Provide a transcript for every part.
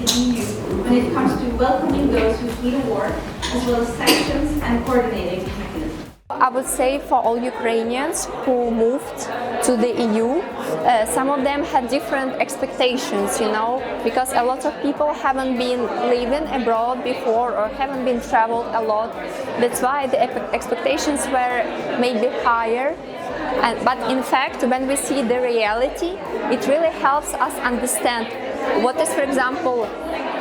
the EU when it comes to welcoming those who flee the war, as well as sanctions and coordinating mechanisms? I would say for all Ukrainians who moved to the EU, some of them had different expectations, because a lot of people haven't been living abroad before or haven't been traveled a lot. That's why the expectations were maybe higher. But in fact, when we see the reality, it really helps us understand what is, for example,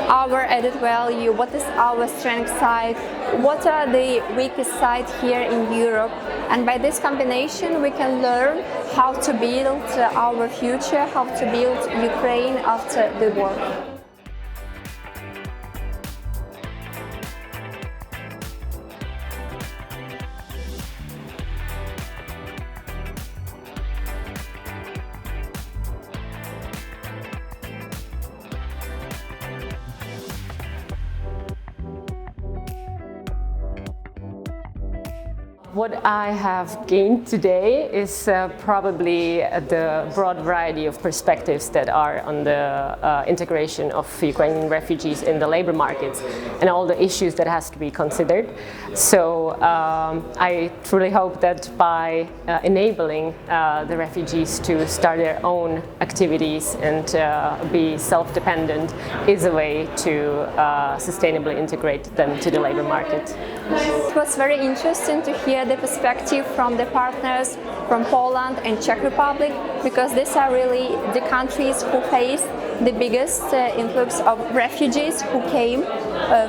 our added value, what is our strength side, what are the weakest side here in Europe. And by this combination, we can learn how to build our future, how to build Ukraine after the war. What I have gained today is probably the broad variety of perspectives that are on the integration of Ukrainian refugees in the labor markets and all the issues that has to be considered. So I truly hope that by enabling the refugees to start their own activities and be self-dependent is a way to sustainably integrate them to the labor market. It was very interesting to hear the perspective from the partners from Poland and Czech Republic, because these are really the countries who face the biggest influx of refugees who came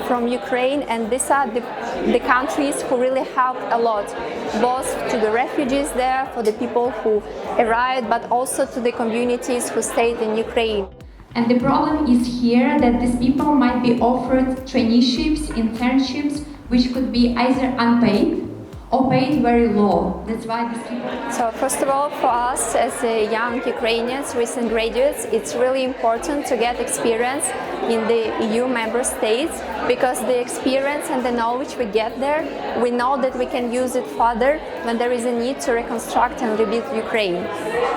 from Ukraine, and these are the countries who really helped a lot, both to the refugees there, for the people who arrived, but also to the communities who stayed in Ukraine. And the problem is here that these people might be offered traineeships, internships, which could be either unpaid or paid very low. That's why these people... So first of all, for us as young Ukrainians, recent graduates, it's really important to get experience in the EU member states, because the experience and the knowledge we get there, we know that we can use it further when there is a need to reconstruct and rebuild Ukraine.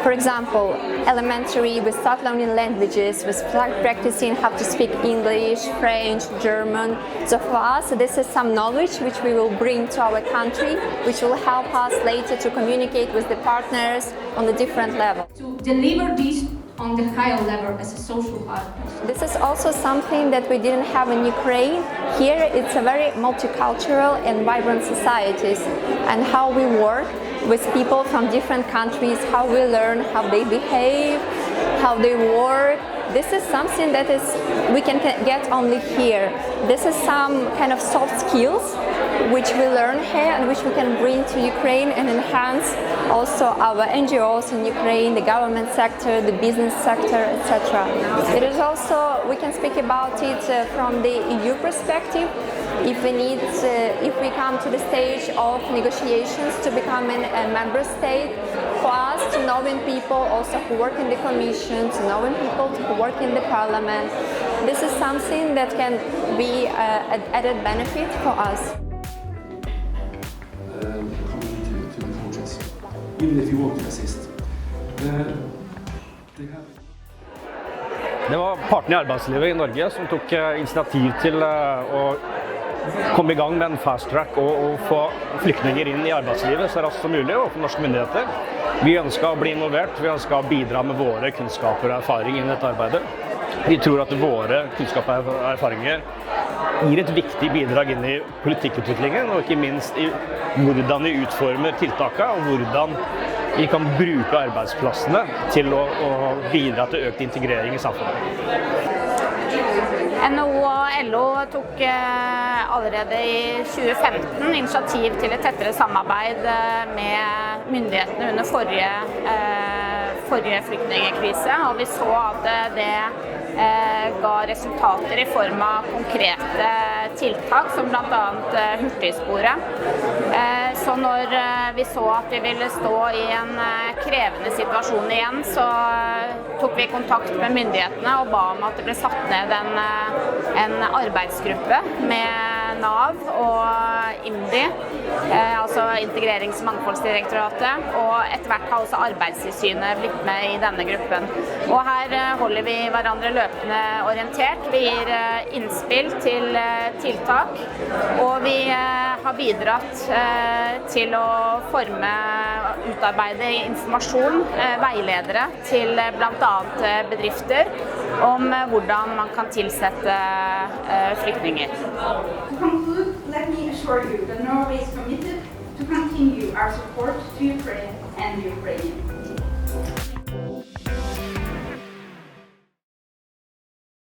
For example, elementary, we start learning languages, we start practicing how to speak English, French, German. So for us, this is some knowledge which we will bring to our country, which will help us later to communicate with the partners on a different level. To deliver this on the higher level as a social partner. This is also something that we didn't have in Ukraine. Here it's a very multicultural and vibrant societies, and how we work with people from different countries, how we learn how they behave, how they work. This is something that we can get only here. This is some kind of soft skills which we learn here and which we can bring to Ukraine and enhance also our NGOs in Ukraine, the government sector, the business sector, etc. It is also, we can speak about it from the EU perspective. If we come to the stage of negotiations to becoming a member state, for us to knowing people also who work in the Commission, to knowing people who work in the Parliament, this is something that can be an added benefit for us. Coming to the countries, even if you want to assist. Det var partene i arbeidslivet i Norge som tok initiativ til å komme i gang med en fast track og få flyktninger inn i arbeidslivet så raskt som mulig og for norske myndigheter. Vi ønsket å bli involvert, vi ønsket å bidra med våre kunnskaper og erfaring inn i dette arbeidet. Vi tror at våre kunnskaper og erfaringer gir et viktig bidrag inn i politikkutviklingen, og ikke minst i hvordan vi utformer tiltakene og hvordan vi kan bruke arbeidsplassene til å bidra til økt integrering i samfunnet. NHO og LO tok allerede i 2015 initiativ til et tettere samarbeid med myndighetene under forrige flyktningkrise, og vi så at det ga resultater i form av konkrete tiltak, som blant annet hurtigsporet. Så når vi så at vi ville stå i en krevende situasjon igjen, så tok vi kontakt med myndighetene og ba om at det ble satt ned en arbeidsgruppe med NAV og IMDi, altså Integrerings- og mangfoldsdirektoratet, og etter hvert har også Arbeidstilsynet blitt med i denne gruppen. Og her holder vi hverandre løpende orientert, vi gir innspill til tiltak, og vi har bidratt til å forme og utarbeide informasjon, veiledere til blant annet bedrifter om hvordan man kan tilsette flyktninger. To conclude, let me assure you that Norway is committed to continue our support to Ukraine and the Ukrainians.